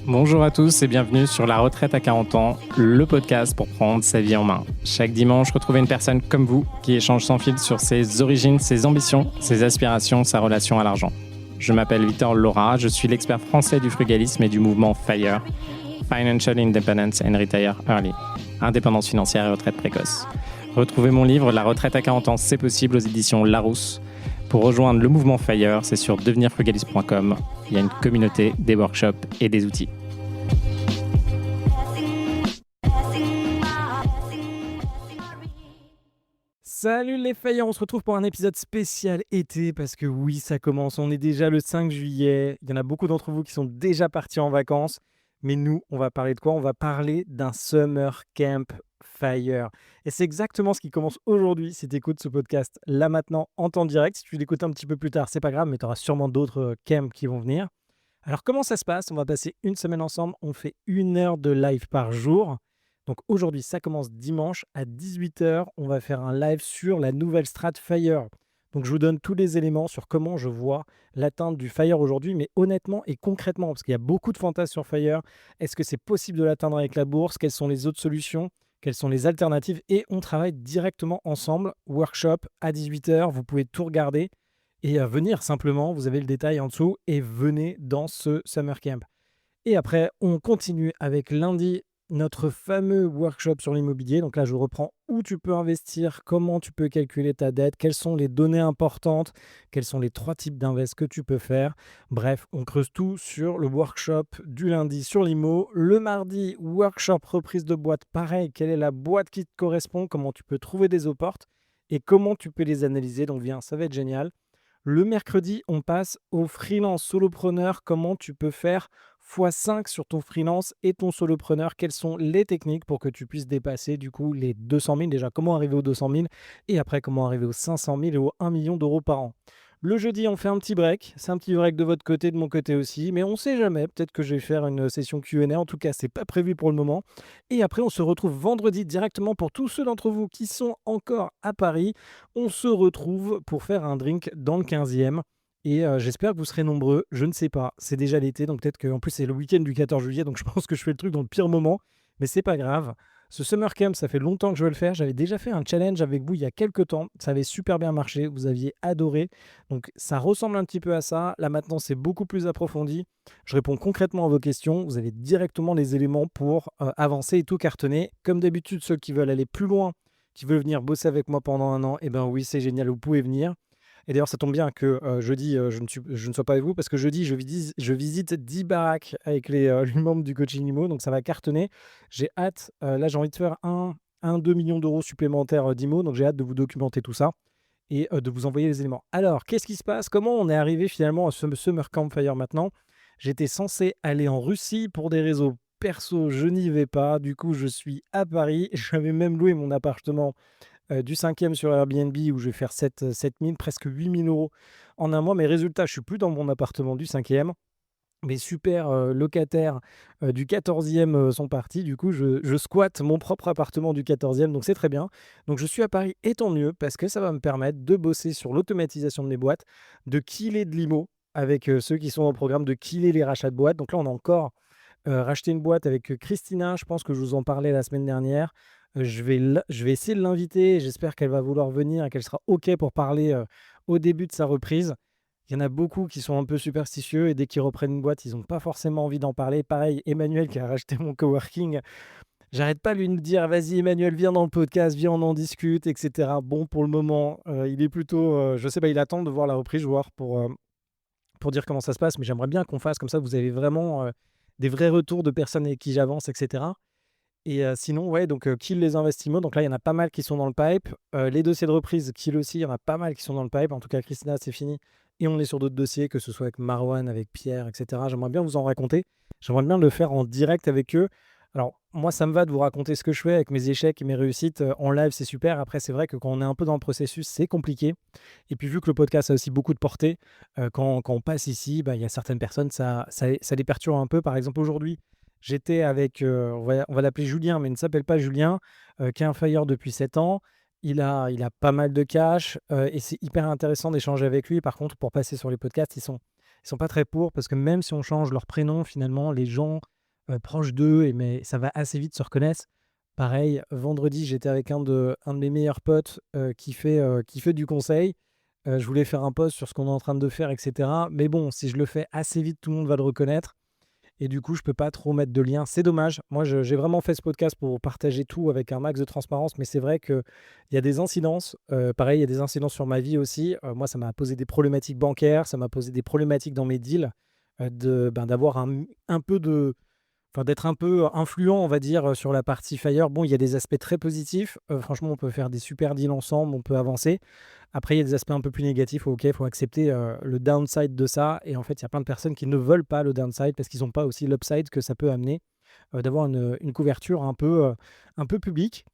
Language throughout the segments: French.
Bonjour à tous et bienvenue sur La Retraite à 40 ans, le podcast pour prendre sa vie en main. Chaque dimanche, retrouvez une personne comme vous qui échange sans fil sur ses origines, ses ambitions, ses aspirations, sa relation à l'argent. Je m'appelle Victor Laura, je suis l'expert français du frugalisme et du mouvement FIRE, Financial Independence and Retire Early, indépendance financière et retraite précoce. Retrouvez mon livre La Retraite à 40 ans, c'est possible aux éditions Larousse. Pour rejoindre le mouvement FIRE, c'est sur devenirfrugaliste.com. Il y a une communauté, des workshops et des outils. Salut les FIRE, on se retrouve pour un épisode spécial été parce que oui, ça commence, on est déjà le 5 juillet, il y en a beaucoup d'entre vous qui sont déjà partis en vacances, mais nous, on va parler de quoi? On va parler d'un Summer Camp FIRE. Et c'est exactement ce qui commence aujourd'hui si tu écoutes ce podcast là maintenant en temps direct. Si tu l'écoutes un petit peu plus tard, c'est pas grave, mais tu auras sûrement d'autres camps qui vont venir. Alors comment ça se passe? On va passer une semaine ensemble, on fait 1 heure de live par jour. Donc aujourd'hui, ça commence dimanche à 18h. On va faire un live sur la nouvelle strat FIRE. Donc je vous donne tous les éléments sur comment je vois l'atteinte du FIRE aujourd'hui, mais honnêtement et concrètement, parce qu'il y a beaucoup de fantasmes sur FIRE. Est-ce que c'est possible de l'atteindre avec la bourse? Quelles sont les autres solutions? Quelles sont les alternatives? Et on travaille directement ensemble, workshop à 18h. Vous pouvez tout regarder et venir simplement. Vous avez le détail en dessous et venez dans ce Summer Camp. Et après, on continue avec lundi notre fameux workshop sur l'immobilier. Donc là, je reprends où tu peux investir, comment tu peux calculer ta dette, quelles sont les données importantes, quels sont les 3 types d'invest que tu peux faire. Bref, on creuse tout sur le workshop du lundi sur l'IMO. Le mardi, workshop reprise de boîte. Pareil, quelle est la boîte qui te correspond, comment tu peux trouver des opportes et comment tu peux les analyser. Donc viens, ça va être génial. Le mercredi, on passe au freelance solopreneur. Comment tu peux faire x5 sur ton freelance et ton solopreneur? Quelles sont les techniques pour que tu puisses dépasser du coup les 200 000? Déjà, comment arriver aux 200 000 et après, comment arriver aux 500 000 et aux 1 million d'euros par an? Le jeudi, on fait un petit break. C'est un petit break de votre côté, de mon côté aussi. Mais on ne sait jamais. Peut-être que je vais faire une session Q&A. En tout cas, ce n'est pas prévu pour le moment. Et après, on se retrouve vendredi directement pour tous ceux d'entre vous qui sont encore à Paris. On se retrouve pour faire un drink dans le 15e. Et j'espère que vous serez nombreux. Je ne sais pas. C'est déjà l'été. Donc peut-être qu'en plus, c'est le week-end du 14 juillet. Donc je pense que je fais le truc dans le pire moment. Mais c'est pas grave. Ce Summer Camp, ça fait longtemps que je veux le faire. J'avais déjà fait un challenge avec vous il y a quelques temps. Ça avait super bien marché. Vous aviez adoré. Donc ça ressemble un petit peu à ça. Là maintenant, c'est beaucoup plus approfondi. Je réponds concrètement à vos questions. Vous avez directement les éléments pour avancer et tout cartonner. Comme d'habitude, ceux qui veulent aller plus loin, qui veulent venir bosser avec moi pendant un an, eh bien oui, c'est génial. Vous pouvez venir. Et d'ailleurs, ça tombe bien que jeudi, je ne sois pas avec vous parce que jeudi, je visite 10 baraques avec les membres du coaching IMO. Donc, ça va cartonner. J'ai hâte. Là, j'ai envie de faire 2 millions d'euros supplémentaires d'IMO. Donc, j'ai hâte de vous documenter tout ça et de vous envoyer les éléments. Alors, qu'est-ce qui se passe? Comment on est arrivé finalement à ce Summer Camp FIRE maintenant? J'étais censé aller en Russie pour des réseaux perso. Je n'y vais pas. Du coup, je suis à Paris. J'avais même loué mon appartement du 5e sur Airbnb où je vais faire 7 000, presque 8 000 euros en un mois. Mais résultat, je ne suis plus dans mon appartement du 5e. Mes super locataires du 14e sont partis. Du coup, je squatte mon propre appartement du 14e. Donc, c'est très bien. Donc, je suis à Paris et tant mieux parce que ça va me permettre de bosser sur l'automatisation de mes boîtes, de killer de l'IMO avec ceux qui sont dans le programme, de killer les rachats de boîtes. Donc là, on a encore racheté une boîte avec Christina. Je pense que je vous en parlais la semaine dernière. Je vais essayer de l'inviter. J'espère qu'elle va vouloir venir et qu'elle sera OK pour parler au début de sa reprise. Il y en a beaucoup qui sont un peu superstitieux et dès qu'ils reprennent une boîte, ils n'ont pas forcément envie d'en parler. Pareil, Emmanuel qui a racheté mon coworking. J'arrête pas de lui dire, vas-y Emmanuel, viens dans le podcast, viens, on en discute, etc. Bon, pour le moment, il est plutôt, je sais pas, il attend de voir la reprise, voir pour dire comment ça se passe. Mais j'aimerais bien qu'on fasse comme ça, vous avez vraiment des vrais retours de personnes avec qui j'avance, etc. Et sinon, ouais, donc Kill les investissements. Donc là, il y en a pas mal qui sont dans le pipe. Les dossiers de reprise, Kill aussi, il y en a pas mal qui sont dans le pipe. En tout cas, Christina, c'est fini. Et on est sur d'autres dossiers, que ce soit avec Marwan, avec Pierre, etc. J'aimerais bien vous en raconter. J'aimerais bien le faire en direct avec eux. Alors, moi, ça me va de vous raconter ce que je fais avec mes échecs et mes réussites en live, c'est super. Après, c'est vrai que quand on est un peu dans le processus, c'est compliqué. Et puis, vu que le podcast a aussi beaucoup de portée, quand on passe ici, bah, il y a certaines personnes, ça les perturbe un peu. Par exemple, aujourd'hui, j'étais avec, on va l'appeler Julien, mais il ne s'appelle pas Julien, qui est un FIRE depuis 7 ans. il a pas mal de cash, et c'est hyper intéressant d'échanger avec lui. Par contre, pour passer sur les podcasts, ils sont pas très pour parce que même si on change leur prénom, finalement, les gens, proches d'eux mais ça va assez vite, se reconnaissent. Pareil, vendredi, j'étais avec un de mes meilleurs potes, qui fait du conseil. Je voulais faire un post sur ce qu'on est en train de faire et cetera. Mais bon, si je le fais assez vite, tout le monde va le reconnaître. Et du coup, je peux pas trop mettre de lien. C'est dommage. Moi, j'ai vraiment fait ce podcast pour partager tout avec un max de transparence, mais c'est vrai qu'il y a des incidences. Pareil, il y a des incidences sur ma vie aussi. Moi, ça m'a posé des problématiques bancaires, ça m'a posé des problématiques dans mes deals, d'avoir un peu d'être un peu influent, on va dire, sur la partie Fire. Bon, il y a des aspects très positifs. Franchement, on peut faire des super deals ensemble, on peut avancer. Après, il y a des aspects un peu plus négatifs. OK, il faut accepter le downside de ça. Et en fait, il y a plein de personnes qui ne veulent pas le downside parce qu'ils n'ont pas aussi l'upside que ça peut amener, d'avoir une couverture un peu publique.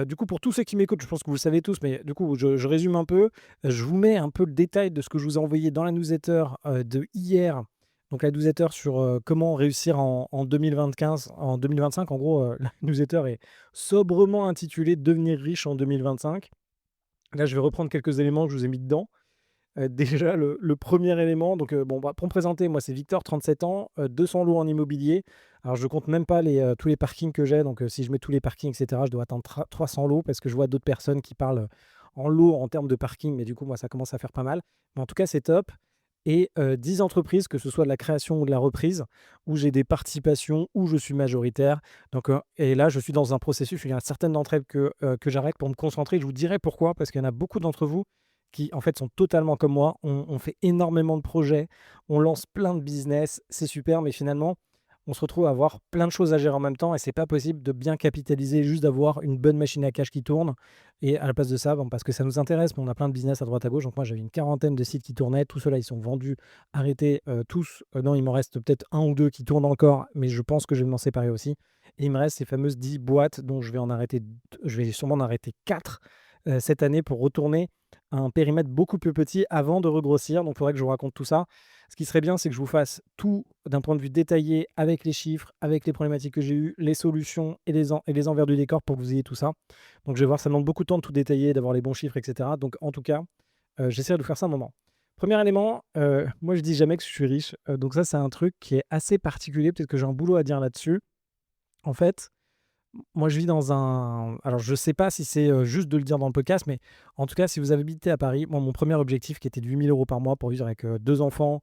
Du coup, pour tous ceux qui m'écoutent, je pense que vous le savez tous, mais du coup, je résume un peu. Je vous mets un peu le détail de ce que je vous ai envoyé dans la newsletter de hier. Donc, la newsletter sur comment réussir en 2025. En gros, la newsletter est sobrement intitulée Devenir riche en 2025. Là, je vais reprendre quelques éléments que je vous ai mis dedans. Déjà, le premier élément, donc bon, pour me présenter, moi, c'est Victor, 37 ans, 200 lots en immobilier. Alors, je compte même pas tous les parkings que j'ai. Donc, si je mets tous les parkings, et cetera, je dois atteindre 300 lots parce que je vois d'autres personnes qui parlent en lots en termes de parking. Mais du coup, moi, ça commence à faire pas mal. Mais en tout cas, c'est top. Et 10 entreprises, que ce soit de la création ou de la reprise, où j'ai des participations, où je suis majoritaire. Donc, et là, je suis dans un processus, il y a certaines d'entre elles que j'arrête pour me concentrer. Je vous dirai pourquoi, parce qu'il y en a beaucoup d'entre vous qui, en fait, sont totalement comme moi. On fait énormément de projets, on lance plein de business, c'est super, mais finalement, on se retrouve à avoir plein de choses à gérer en même temps et c'est pas possible de bien capitaliser, juste d'avoir une bonne machine à cash qui tourne. Et à la place de ça, bon, parce que ça nous intéresse, mais on a plein de business à droite à gauche. Donc moi, j'avais une quarantaine de sites qui tournaient. Tous ceux-là, ils sont vendus, arrêtés, tous. Non, il m'en reste peut-être un ou deux qui tournent encore, mais je pense que je vais m'en séparer aussi. Et il me reste ces fameuses 10 boîtes dont je vais sûrement en arrêter 4 cette année pour retourner à un périmètre beaucoup plus petit avant de regrossir. Donc, il faudrait que je vous raconte tout ça. Ce qui serait bien, c'est que je vous fasse tout d'un point de vue détaillé, avec les chiffres, avec les problématiques que j'ai eues, les solutions et les envers du décor pour que vous ayez tout ça. Donc, je vais voir, ça demande beaucoup de temps de tout détailler, d'avoir les bons chiffres, etc. Donc, en tout cas, j'essaierai de vous faire ça un moment. Premier élément, moi, je dis jamais que je suis riche. Donc, ça, c'est un truc qui est assez particulier. Peut-être que j'ai un boulot à dire là-dessus. En fait, moi, je vis dans un alors je sais pas si c'est, juste de le dire dans le podcast, mais en tout cas, si vous habitez à Paris, moi, mon premier objectif qui était de 8 000 € par mois pour vivre avec, 2 enfants,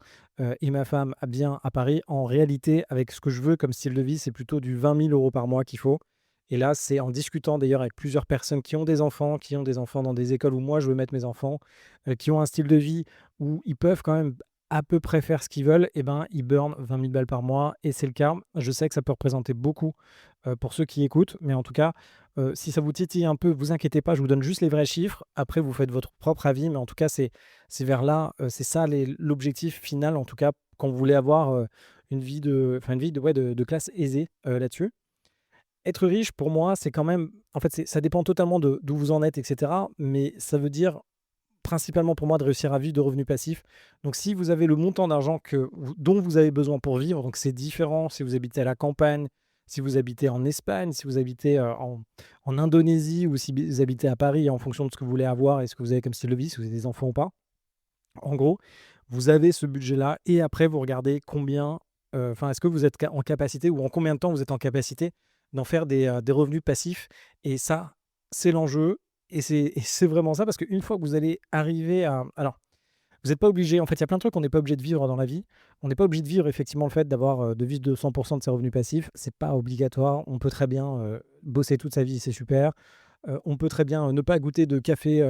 et ma femme à bien à Paris, en réalité, avec ce que je veux comme style de vie, c'est plutôt du 20 000 € par mois qu'il faut. Et là, c'est en discutant d'ailleurs avec plusieurs personnes qui ont des enfants dans des écoles où moi je veux mettre mes enfants, qui ont un style de vie où ils peuvent quand même à peu près faire ce qu'ils veulent, et ben, ils burnent 20 000 balles par mois et c'est le cas. Je sais que ça peut représenter beaucoup pour ceux qui écoutent. Mais en tout cas, si ça vous titille un peu, vous inquiétez pas, je vous donne juste les vrais chiffres. Après, vous faites votre propre avis. Mais en tout cas, c'est vers là, c'est ça l'objectif final, en tout cas, quand vous voulez avoir une vie de classe aisée là-dessus. Être riche, pour moi, c'est quand même, en fait, ça dépend totalement d'où vous en êtes, etc. Mais ça veut dire principalement pour moi de réussir à vivre de revenus passifs. Donc si vous avez le montant d'argent dont vous avez besoin pour vivre, donc c'est différent si vous habitez à la campagne, si vous habitez en Espagne, si vous habitez en Indonésie ou si vous habitez à Paris en fonction de ce que vous voulez avoir et ce que vous avez comme style de vie, si vous avez des enfants ou pas. En gros, vous avez ce budget-là et après vous regardez combien, est-ce que vous êtes en capacité ou en combien de temps vous êtes en capacité d'en faire des revenus passifs. Et ça, c'est l'enjeu. Et c'est vraiment ça parce qu'une fois que vous allez arriver à... Alors, vous n'êtes pas obligé, en fait, il y a plein de trucs qu'on n'est pas obligé de vivre dans la vie. On n'est pas obligé de vivre effectivement le fait de vivre de 100% de ses revenus passifs. C'est pas obligatoire. On peut très bien bosser toute sa vie, c'est super. On peut très bien ne pas goûter de café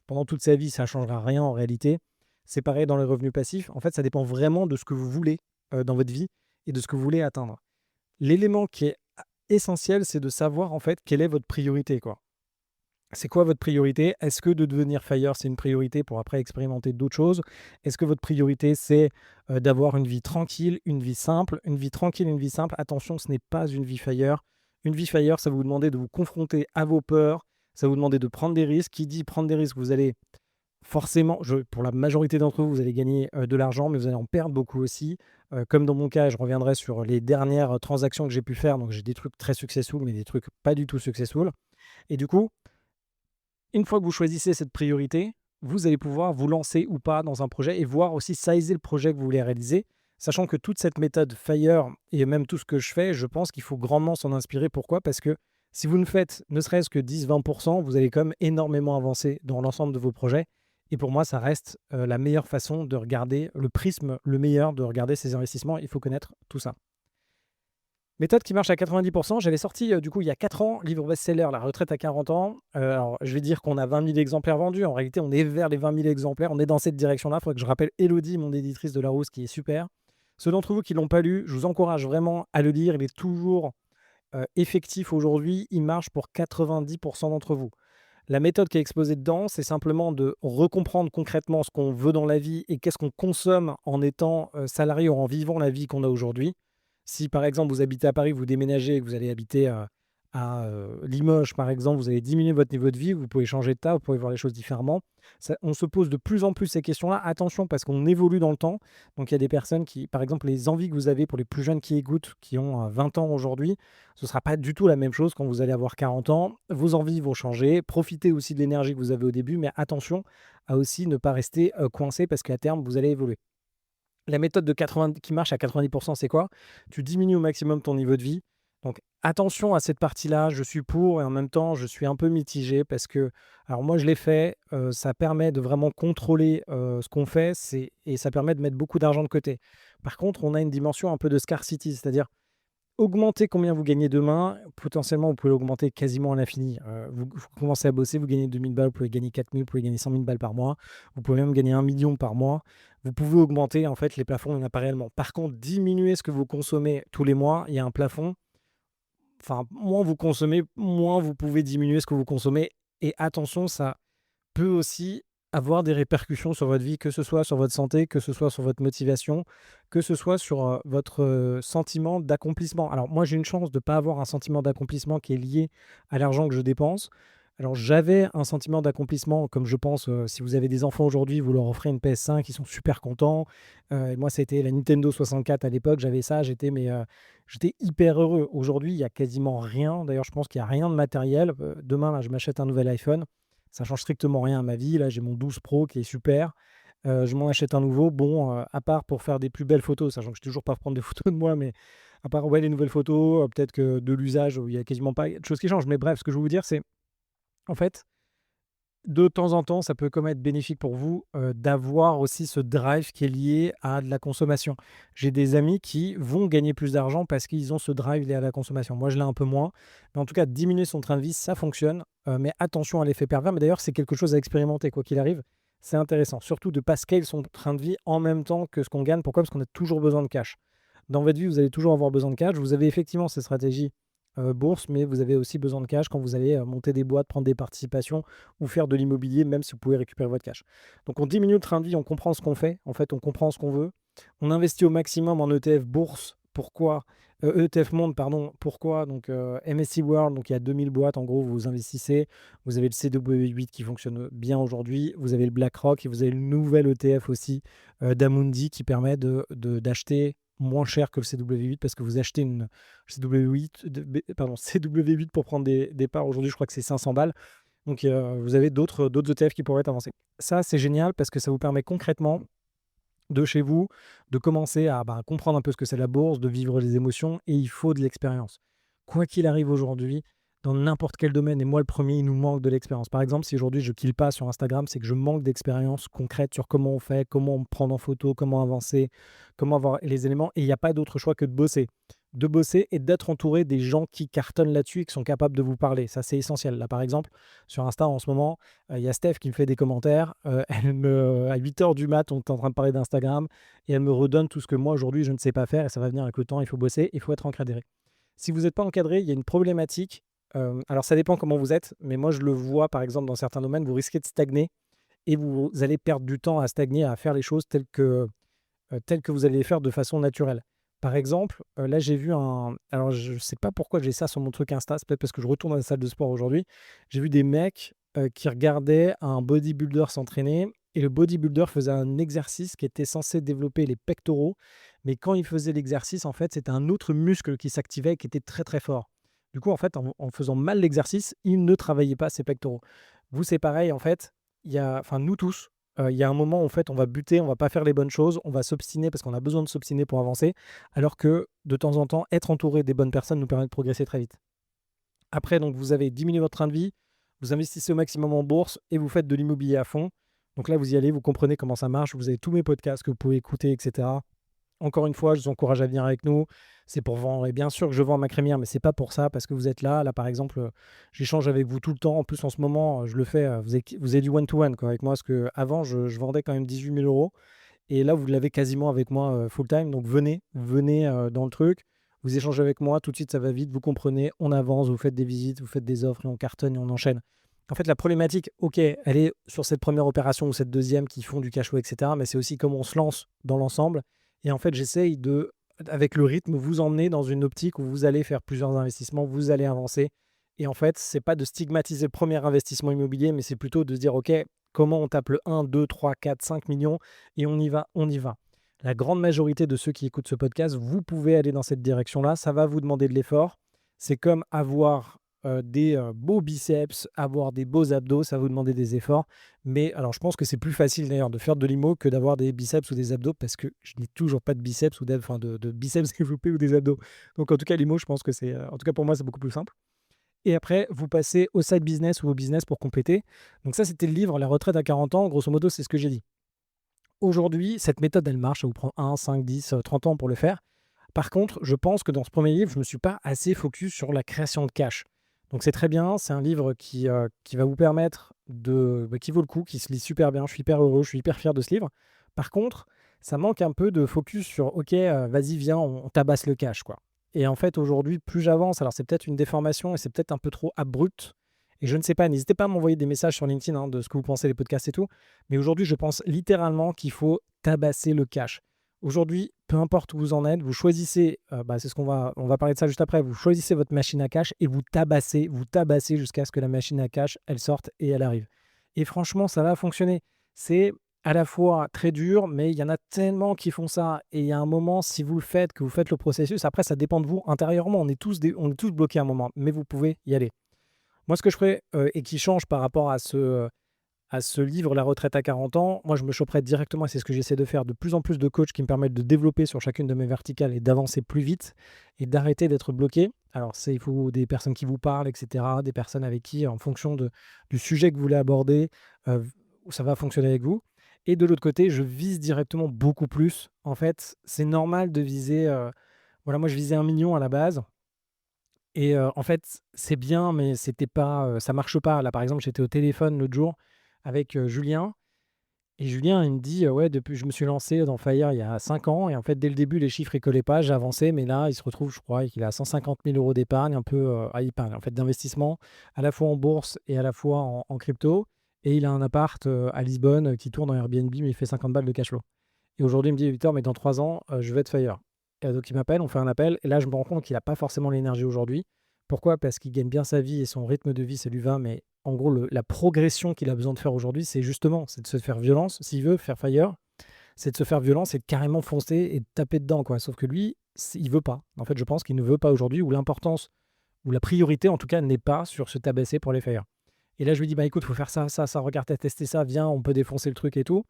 pendant toute sa vie, ça ne changera rien en réalité. C'est pareil dans les revenus passifs. En fait, ça dépend vraiment de ce que vous voulez dans votre vie et de ce que vous voulez atteindre. L'élément qui est essentiel, c'est de savoir en fait quelle est votre priorité, quoi. C'est quoi votre priorité? Est-ce que de devenir FIRE, c'est une priorité pour après expérimenter d'autres choses? Est-ce que votre priorité, c'est d'avoir une vie tranquille, une vie simple? Une vie tranquille, une vie simple, attention, ce n'est pas une vie FIRE. Une vie FIRE, ça va vous demander de vous confronter à vos peurs, ça va vous demander de prendre des risques. Qui dit prendre des risques, vous allez forcément, pour la majorité d'entre vous, vous allez gagner de l'argent, mais vous allez en perdre beaucoup aussi. Comme dans mon cas, je reviendrai sur les dernières transactions que j'ai pu faire. Donc j'ai des trucs très successful, mais des trucs pas du tout successful. Et du coup, Une fois que vous choisissez cette priorité, vous allez pouvoir vous lancer ou pas dans un projet et voir aussi sizer le projet que vous voulez réaliser, sachant que toute cette méthode FIRE et même tout ce que je fais, je pense qu'il faut grandement s'en inspirer. Pourquoi? Parce que si vous ne faites ne serait-ce que 10-20%, vous allez quand même énormément avancer dans l'ensemble de vos projets. Et pour moi, ça reste la meilleure façon de regarder, le prisme le meilleur de regarder ces investissements. Il faut connaître tout ça. Méthode qui marche à 90%. J'avais sorti, du coup, il y a 4 ans, livre best-seller La retraite à 40 ans. Alors, je vais dire qu'on a 20 000 exemplaires vendus. En réalité, on est vers les 20 000 exemplaires. On est dans cette direction-là. Il faudrait que je rappelle Elodie, mon éditrice de Larousse, qui est super. Ceux d'entre vous qui ne l'ont pas lu, je vous encourage vraiment à le lire. Il est toujours effectif aujourd'hui. Il marche pour 90% d'entre vous. La méthode qui est exposée dedans, c'est simplement de recomprendre concrètement ce qu'on veut dans la vie et qu'est-ce qu'on consomme en étant salarié ou en vivant la vie qu'on a aujourd'hui. Si par exemple vous habitez à Paris, vous déménagez et que vous allez habiter à Limoges par exemple, vous allez diminuer votre niveau de vie, vous pouvez changer de tas, vous pouvez voir les choses différemment. On se pose de plus en plus ces questions-là. Attention parce qu'on évolue dans le temps. Donc il y a des personnes qui, par exemple, les envies que vous avez pour les plus jeunes qui écoutent, qui ont 20 ans aujourd'hui, ce ne sera pas du tout la même chose quand vous allez avoir 40 ans. Vos envies vont changer. Profitez aussi de l'énergie que vous avez au début, mais attention à aussi ne pas rester coincé parce qu'à terme, vous allez évoluer. La méthode de 80 qui marche à 90%, c'est quoi? Tu diminues au maximum ton niveau de vie. Donc attention à cette partie-là, je suis pour et en même temps, je suis un peu mitigé parce que, alors moi je l'ai fait, ça permet de vraiment contrôler ce qu'on fait et ça permet de mettre beaucoup d'argent de côté. Par contre, on a une dimension un peu de scarcity, c'est-à-dire augmenter combien vous gagnez demain, potentiellement, vous pouvez l'augmenter quasiment à l'infini. Vous commencez à bosser, vous gagnez 2000 balles, vous pouvez gagner 4000, vous pouvez gagner 100 000 balles par mois, vous pouvez même gagner 1 million par mois. Vous pouvez augmenter, en fait, les plafonds, il n'y en a pas réellement. Par contre, diminuer ce que vous consommez tous les mois, il y a un plafond. Enfin, moins vous consommez, moins vous pouvez diminuer ce que vous consommez. Et attention, ça peut aussi avoir des répercussions sur votre vie, que ce soit sur votre santé, que ce soit sur votre motivation, que ce soit sur votre sentiment d'accomplissement. Alors moi, j'ai une chance de ne pas avoir un sentiment d'accomplissement qui est lié à l'argent que je dépense. Alors j'avais un sentiment d'accomplissement, comme je pense, si vous avez des enfants aujourd'hui, vous leur offrez une PS5, ils sont super contents. Et moi, c'était la Nintendo 64 à l'époque, j'avais ça, j'étais hyper heureux. Aujourd'hui, il y a quasiment rien. D'ailleurs, je pense qu'il y a rien de matériel. Demain, là, je m'achète un nouvel iPhone. Ça change strictement rien à ma vie. Là, j'ai mon 12 Pro qui est super. Je m'en achète un nouveau. Bon, à part pour faire des plus belles photos, sachant que je ne sais toujours pas prendre des photos de moi, mais à part ouais, les nouvelles photos, peut-être que de l'usage, où il y a quasiment pas de choses qui changent. Mais bref, ce que je veux vous dire, c'est en fait, de temps en temps, ça peut quand même être bénéfique pour vous d'avoir aussi ce drive qui est lié à de la consommation. J'ai des amis qui vont gagner plus d'argent parce qu'ils ont ce drive lié à la consommation. Moi, je l'ai un peu moins. Mais en tout cas, diminuer son train de vie, ça fonctionne. Mais attention à l'effet pervers. Mais d'ailleurs, c'est quelque chose à expérimenter, quoi qu'il arrive. C'est intéressant. Surtout de ne pas scale son train de vie en même temps que ce qu'on gagne. Pourquoi? Parce qu'on a toujours besoin de cash. Dans votre vie, vous allez toujours avoir besoin de cash. Vous avez effectivement cette stratégie bourse, mais vous avez aussi besoin de cash quand vous allez monter des boîtes, prendre des participations ou faire de l'immobilier, même si vous pouvez récupérer votre cash. Donc on diminue le train de vie, on comprend ce qu'on fait, en fait on comprend ce qu'on veut. On investit au maximum en ETF bourse. Pourquoi? ETF monde, pardon. Pourquoi? Donc MSCI World, donc il y a 2000 boîtes, en gros vous investissez. Vous avez le CW8 qui fonctionne bien aujourd'hui. Vous avez le BlackRock et vous avez le nouvel ETF aussi d'Amundi qui permet d'acheter moins cher que le CW8 parce que vous achetez une CW8 pour prendre des parts. Aujourd'hui, je crois que c'est 500 balles. Donc, vous avez d'autres ETF qui pourraient être avancés. Ça, c'est génial parce que ça vous permet concrètement de chez vous de commencer à comprendre un peu ce que c'est la bourse, de vivre les émotions et il faut de l'expérience. Quoi qu'il arrive aujourd'hui, dans n'importe quel domaine, et moi le premier, il nous manque de l'expérience. Par exemple, si aujourd'hui je ne kill pas sur Instagram, c'est que je manque d'expérience concrète sur comment on fait, comment on prend en photo, comment avancer, comment avoir les éléments. Et il n'y a pas d'autre choix que de bosser. De bosser et d'être entouré des gens qui cartonnent là-dessus et qui sont capables de vous parler. Ça, c'est essentiel. Là, par exemple, sur Insta, en ce moment, il y a Steph qui me fait des commentaires. À 8h du mat, on est en train de parler d'Instagram et elle me redonne tout ce que moi, aujourd'hui, je ne sais pas faire. Et ça va venir avec le temps. Il faut bosser, il faut être encadré. Si vous n'êtes pas encadré, il y a une problématique. Alors, ça dépend comment vous êtes, mais moi, je le vois, par exemple, dans certains domaines, vous risquez de stagner et vous allez perdre du temps à stagner, à faire les choses telles que vous allez les faire de façon naturelle. Par exemple, là, j'ai vu alors, je ne sais pas pourquoi j'ai ça sur mon truc Insta, c'est peut-être parce que je retourne à la salle de sport aujourd'hui. J'ai vu des mecs qui regardaient un bodybuilder s'entraîner et le bodybuilder faisait un exercice qui était censé développer les pectoraux, mais quand il faisait l'exercice, en fait, c'était un autre muscle qui s'activait et qui était très, très fort. Du coup, en fait, en faisant mal l'exercice, il ne travaillait pas ses pectoraux. Vous, c'est pareil, en fait, nous tous, il y a un moment où en fait, on va buter, on va pas faire les bonnes choses, on va s'obstiner parce qu'on a besoin de s'obstiner pour avancer, alors que de temps en temps, être entouré des bonnes personnes nous permet de progresser très vite. Après, donc, vous avez diminué votre train de vie, vous investissez au maximum en bourse et vous faites de l'immobilier à fond. Donc là, vous y allez, vous comprenez comment ça marche, vous avez tous mes podcasts que vous pouvez écouter, etc. Encore une fois, je vous encourage à venir avec nous. C'est pour vendre. Et bien sûr que je vends ma crémière, mais c'est pas pour ça, parce que vous êtes là. Là, par exemple, j'échange avec vous tout le temps. En plus, en ce moment, je le fais. Vous avez du one-to-one quoi, avec moi, parce qu'avant, je vendais quand même 18 000 euros. Et là, vous l'avez quasiment avec moi full-time. Donc, venez dans le truc. Vous échangez avec moi. Tout de suite, ça va vite. Vous comprenez. On avance. Vous faites des visites. Vous faites des offres. Et on cartonne et on enchaîne. En fait, la problématique, OK, elle est sur cette première opération ou cette deuxième qui font du cash flow, etc. Mais c'est aussi comment on se lance dans l'ensemble. Et en fait, j'essaye de, avec le rythme, vous emmener dans une optique où vous allez faire plusieurs investissements, vous allez avancer. Et en fait, c'est pas de stigmatiser le premier investissement immobilier, mais c'est plutôt de se dire, OK, comment on tape le 1, 2, 3, 4, 5 millions et on y va, on y va. La grande majorité de ceux qui écoutent ce podcast, vous pouvez aller dans cette direction-là. Ça va vous demander de l'effort. C'est comme avoir des beaux biceps, avoir des beaux abdos, ça va vous demander des efforts. Mais alors, je pense que c'est plus facile d'ailleurs de faire de l'IMO que d'avoir des biceps ou des abdos parce que je n'ai toujours pas de biceps ou de biceps développés ou des abdos. Donc, en tout cas, l'IMO, je pense que c'est, en tout cas pour moi, c'est beaucoup plus simple. Et après, vous passez au side business ou au business pour compléter. Donc, ça, c'était le livre La retraite à 40 ans. Grosso modo, c'est ce que j'ai dit. Aujourd'hui, cette méthode, elle marche. Ça vous prend 1, 5, 10, 30 ans pour le faire. Par contre, je pense que dans ce premier livre, je ne me suis pas assez focus sur la création de cash. Donc c'est très bien, c'est un livre qui va vous permettre qui vaut le coup, qui se lit super bien. Je suis hyper heureux, je suis hyper fier de ce livre. Par contre, ça manque un peu de focus sur OK, vas-y, viens, on tabasse le cash, quoi. Et en fait, aujourd'hui, plus j'avance, alors c'est peut-être une déformation et c'est peut-être un peu trop abrupt. Et je ne sais pas, n'hésitez pas à m'envoyer des messages sur LinkedIn de ce que vous pensez des podcasts et tout. Mais aujourd'hui, je pense littéralement qu'il faut tabasser le cash. Aujourd'hui, peu importe où vous en êtes, vous choisissez, c'est ce on va parler de ça juste après, vous choisissez votre machine à cash et vous tabassez jusqu'à ce que la machine à cash, elle sorte et elle arrive. Et franchement, ça va fonctionner. C'est à la fois très dur, mais il y en a tellement qui font ça. Et il y a un moment, si vous le faites, que vous faites le processus, après, ça dépend de vous intérieurement. On est tous bloqués à un moment, mais vous pouvez y aller. Moi, ce que je ferais et qui change par rapport à ce livre La retraite à 40 ans, moi je me choperais directement, et c'est ce que j'essaie de faire, de plus en plus de coachs qui me permettent de développer sur chacune de mes verticales et d'avancer plus vite et d'arrêter d'être bloqué. Alors il faut des personnes qui vous parlent, etc., des personnes avec qui, en fonction du sujet que vous voulez aborder, ça va fonctionner avec vous. Et de l'autre côté, je vise directement beaucoup plus. En fait, c'est normal de viser, voilà, moi je visais 1 million à la base. Et en fait, c'est bien, mais c'était pas, ça marche pas. Là, par exemple, j'étais au téléphone l'autre jour avec, Julien et Julien, il me dit: «Ouais, depuis je me suis lancé dans Fire il y a 5 ans et en fait, dès le début, les chiffres, ils collaient pas. J'ai avancé, mais là, il se retrouve, je crois, qu'il a 150 000 € d'épargne, un peu, épargne, en fait, d'investissement, à la fois en bourse et à la fois en crypto et il a un appart, à Lisbonne, qui tourne en Airbnb, mais il fait 50 balles de cash flow». Et aujourd'hui, il me dit: «Victor, mais dans 3 ans, je vais être Fire». Et donc il m'appelle, on fait un appel et là, je me rends compte qu'il a pas forcément l'énergie aujourd'hui. Pourquoi? Parce qu'il gagne bien sa vie et son rythme de vie, ça lui va, mais en gros, la progression qu'il a besoin de faire aujourd'hui, c'est de se faire violence. S'il veut faire Fire, c'est de se faire violence et de carrément foncer et de taper dedans, quoi. Sauf que lui, il veut pas. En fait, je pense qu'il ne veut pas aujourd'hui, ou l'importance, ou la priorité, en tout cas, n'est pas sur se tabasser pour les Fire. Et là, je lui dis: «Bah écoute, il faut faire ça, ça, ça, regarde, t'as testé ça, viens, on peut défoncer le truc et tout».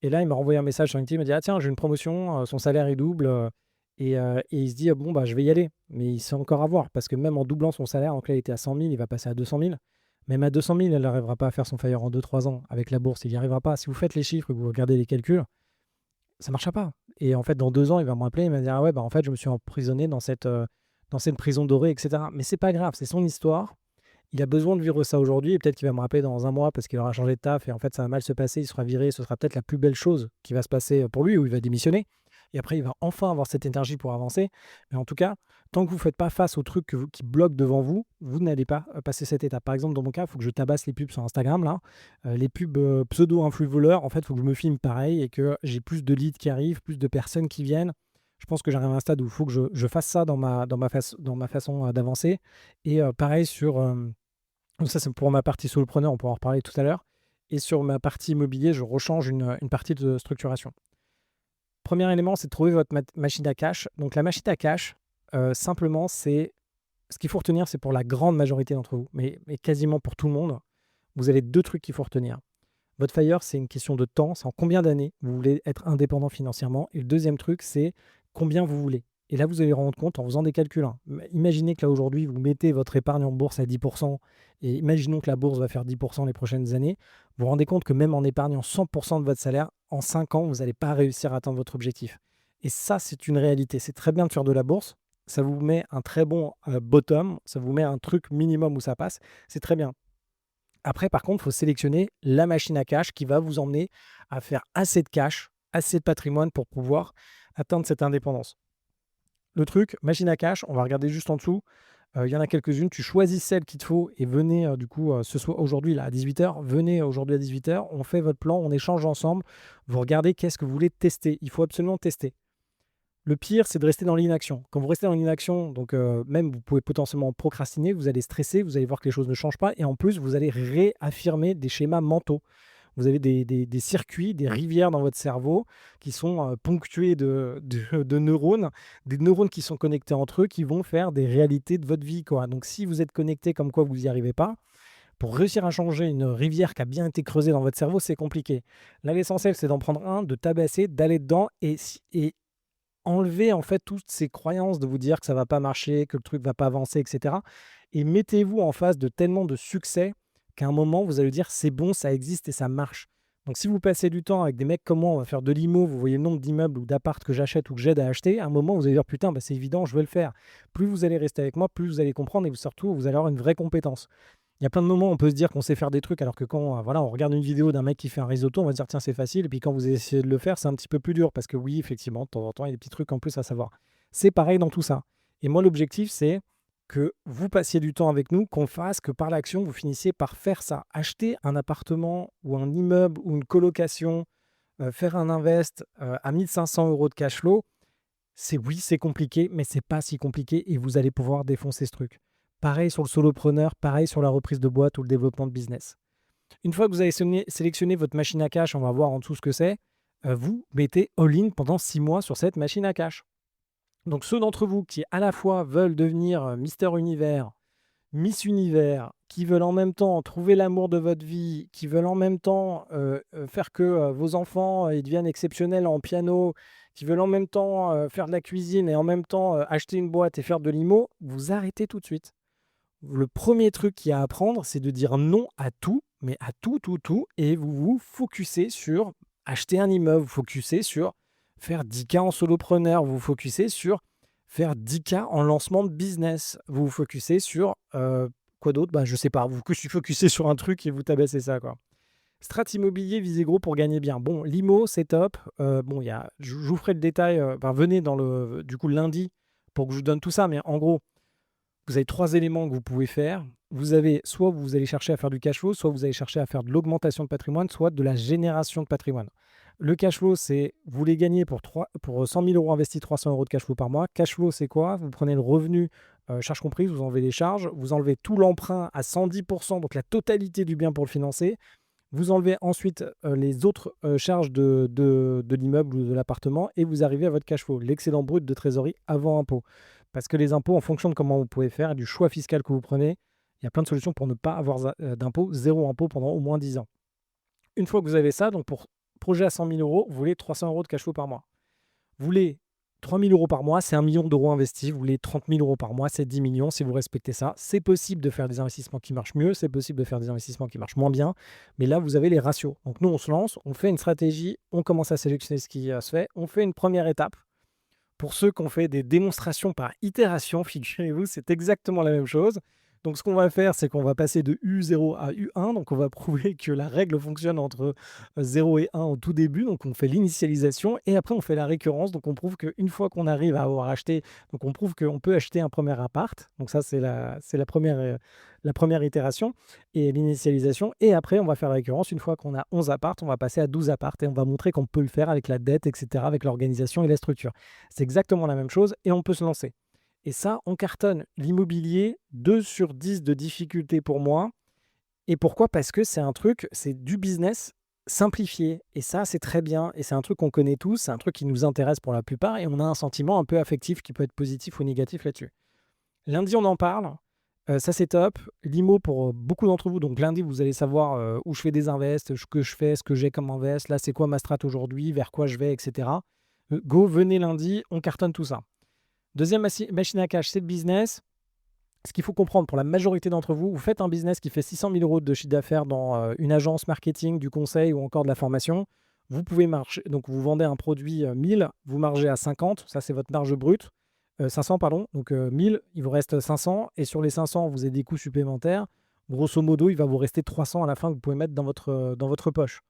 Et là, il m'a renvoyé un message sur LinkedIn, il m'a dit: «Ah tiens, j'ai une promotion, son salaire il double», et il se dit: «Ah bon, bah, je vais y aller». Mais il sait encore à voir parce que même en doublant son salaire, donc là, il était à 100 000, il va passer à 200 000. Même à 200 000, il n'arrivera pas à faire son Fire en 2, 3 ans avec la bourse, il n'y arrivera pas. Si vous faites les chiffres et que vous regardez les calculs, ça ne marchera pas. Et en fait, dans 2 ans, il va me rappeler, il va me dire: «Ah ouais, bah, en fait, je me suis emprisonné dans cette prison dorée» et cetera. Mais c'est pas grave, c'est son histoire. Il a besoin de vivre ça aujourd'hui et peut-être qu'il va me rappeler dans un mois parce qu'il aura changé de taf et en fait, ça va mal se passer, il sera viré, ce sera peut-être la plus belle chose qui va se passer pour lui, où il va démissionner et après il va enfin avoir cette énergie pour avancer. Mais en tout cas, tant que vous ne faites pas face aux trucs qui bloquent devant vous, vous n'allez pas passer cette étape. Par exemple, dans mon cas, il faut que je tabasse les pubs sur Instagram là, les pubs pseudo-influ voleurs. En fait, il faut que je me filme pareil et que j'ai plus de leads qui arrivent, plus de personnes qui viennent. Je pense que j'arrive à un stade où il faut que je fasse ça dans ma façon d'avancer. Et pareil sur donc ça, c'est pour ma partie solopreneur, on pourra en reparler tout à l'heure. Et sur ma partie immobilier, je rechange une partie de structuration. Premier élément, c'est de trouver votre machine à cash. Donc la machine à cash, simplement, c'est ce qu'il faut retenir, c'est pour la grande majorité d'entre vous, mais quasiment pour tout le monde. vous avez 2 trucs qu'il faut retenir. Votre FIRE, c'est une question de temps, c'est en combien d'années vous voulez être indépendant financièrement. Et le deuxième truc, c'est combien vous voulez. Et là, vous allez vous rendre compte en faisant des calculs, hein. Imaginez que là, aujourd'hui, vous mettez votre épargne en bourse à 10%, et imaginons que la bourse va faire 10% les prochaines années. Vous vous rendez compte que même en épargnant 100% de votre salaire, en 5 ans, vous n'allez pas réussir à atteindre votre objectif. Et ça, c'est une réalité. C'est très bien de faire de la bourse. Ça vous met un très bon bottom, ça vous met un truc minimum où ça passe. C'est très bien. Après, par contre, il faut sélectionner la machine à cash qui va vous emmener à faire assez de cash, assez de patrimoine pour pouvoir atteindre cette indépendance. Le truc, machine à cash, on va regarder juste en dessous. Il y en a quelques-unes. Tu choisis celle qu'il te faut et venez ce soir, aujourd'hui là, à 18h. Venez aujourd'hui à 18h. On fait votre plan, on échange ensemble. Vous regardez qu'est-ce que vous voulez tester. Il faut absolument tester. Le pire, c'est de rester dans l'inaction. Quand vous restez dans l'inaction, donc même vous pouvez potentiellement procrastiner, vous allez stresser, vous allez voir que les choses ne changent pas et en plus, vous allez réaffirmer des schémas mentaux. Vous avez des circuits, des rivières dans votre cerveau qui sont ponctués de neurones, des neurones qui sont connectés entre eux, qui vont faire des réalités de votre vie, quoi. Donc si vous êtes connecté comme quoi vous n'y arrivez pas, pour réussir à changer une rivière qui a bien été creusée dans votre cerveau, c'est compliqué. Là, l'essentiel, c'est d'en prendre un, de tabasser, d'aller dedans et enlever en fait toutes ces croyances de vous dire que ça va pas marcher, que le truc va pas avancer, etc. Et mettez-vous en face de tellement de succès qu'à un moment, vous allez dire c'est bon, ça existe et ça marche. Donc si vous passez du temps avec des mecs comme moi, on va faire de l'IMO, vous voyez le nombre d'immeubles ou d'apparts que j'achète ou que j'aide à acheter, à un moment, vous allez dire putain, bah, c'est évident, je vais le faire. Plus vous allez rester avec moi, plus vous allez comprendre et surtout, vous allez avoir une vraie compétence. Il y a plein de moments où on peut se dire qu'on sait faire des trucs alors que quand voilà, on regarde une vidéo d'un mec qui fait un risotto, on va se dire tiens c'est facile et puis quand vous essayez de le faire c'est un petit peu plus dur parce que oui effectivement de temps en temps il y a des petits trucs en plus à savoir. C'est pareil dans tout ça. Et moi l'objectif c'est que vous passiez du temps avec nous, qu'on fasse que par l'action vous finissiez par faire ça. Acheter un appartement ou un immeuble ou une colocation, faire un invest à 1 500 € de cash flow, c'est compliqué mais c'est pas si compliqué et vous allez pouvoir défoncer ce truc. Pareil sur le solopreneur, pareil sur la reprise de boîte ou le développement de business. Une fois que vous avez sélectionné votre machine à cash, on va voir en dessous ce que c'est, vous mettez all-in pendant 6 mois sur cette machine à cash. Donc ceux d'entre vous qui à la fois veulent devenir Mister Univers, Miss Univers, qui veulent en même temps trouver l'amour de votre vie, qui veulent en même temps faire que vos enfants ils deviennent exceptionnels en piano, qui veulent en même temps faire de la cuisine et en même temps acheter une boîte et faire de l'IMO, vous arrêtez tout de suite. Le premier truc qu'il y a à apprendre, c'est de dire non à tout, mais à tout, tout, tout, et vous vous focussez sur acheter un immeuble, vous focussez sur faire 10K en solopreneur, vous vous focussez sur faire 10K en lancement de business, vous vous focussez sur quoi d'autre? Je sais pas, vous vous focussez sur un truc et vous tabassez ça, quoi. Strat immobilier, visez gros pour gagner bien. Bon, l'IMO, c'est top. Je vous ferai le détail, venez du coup lundi pour que je vous donne tout ça, mais en gros, vous avez 3 éléments que vous pouvez faire. Vous avez soit vous allez chercher à faire du cash flow, soit vous allez chercher à faire de l'augmentation de patrimoine, soit de la génération de patrimoine. Le cash flow, c'est vous voulez gagner pour 100 000 € investis, 300 € de cash flow par mois. Cash flow, c'est quoi? Vous prenez le revenu, charges comprises, vous enlevez les charges, vous enlevez tout l'emprunt à 110%, donc la totalité du bien pour le financer. Vous enlevez ensuite les autres charges de l'immeuble ou de l'appartement et vous arrivez à votre cash flow, l'excédent brut de trésorerie avant impôt. Parce que les impôts, en fonction de comment vous pouvez faire et du choix fiscal que vous prenez, il y a plein de solutions pour ne pas avoir d'impôt, zéro impôt pendant au moins 10 ans. Une fois que vous avez ça, donc pour projet à 100 000 €, vous voulez 300 € de cash flow par mois. Vous voulez 3 000 € par mois, c'est 1 million d'euros investis. Vous voulez 30 000 € par mois, c'est 10 millions. Si vous respectez ça, c'est possible de faire des investissements qui marchent mieux, c'est possible de faire des investissements qui marchent moins bien. Mais là, vous avez les ratios. Donc nous, on se lance, on fait une stratégie, on commence à sélectionner ce qui se fait, on fait une première étape. Pour ceux qui ont fait des démonstrations par itération, figurez-vous, c'est exactement la même chose. Donc, ce qu'on va faire, c'est qu'on va passer de U0 à U1. Donc, on va prouver que la règle fonctionne entre 0 et 1 au tout début. Donc, on fait l'initialisation et après, on fait la récurrence. Donc, on prouve qu'une fois qu'on arrive à avoir acheté, donc on prouve qu'on peut acheter un premier appart. Donc, ça, c'est la première itération et l'initialisation. Et après, on va faire la récurrence. Une fois qu'on a 11 apparts, on va passer à 12 apparts et on va montrer qu'on peut le faire avec la dette, etc., avec l'organisation et la structure. C'est exactement la même chose et on peut se lancer. Et ça, on cartonne. L'immobilier, 2 sur 10 de difficulté pour moi. Et pourquoi? Parce que c'est un truc, c'est du business simplifié. Et ça, c'est très bien. Et c'est un truc qu'on connaît tous. C'est un truc qui nous intéresse pour la plupart. Et on a un sentiment un peu affectif qui peut être positif ou négatif là-dessus. Lundi, on en parle. Ça, c'est top. L'IMO pour beaucoup d'entre vous. Donc lundi, vous allez savoir où je fais des invests, ce que je fais, ce que j'ai comme invest. Là, c'est quoi ma strat aujourd'hui, vers quoi je vais, etc. Go, venez lundi, on cartonne tout ça. Deuxième machine à cash, c'est le business. Ce qu'il faut comprendre pour la majorité d'entre vous, vous faites un business qui fait 600 000 euros de chiffre d'affaires dans une agence marketing, du conseil ou encore de la formation. Vous pouvez marcher, donc vous vendez un produit 1000, vous margez à 50, ça c'est votre marge brute. 500, pardon. Donc 1000, il vous reste 500. Et sur les 500, vous avez des coûts supplémentaires. Grosso modo, il va vous rester 300 à la fin que vous pouvez mettre dans votre poche.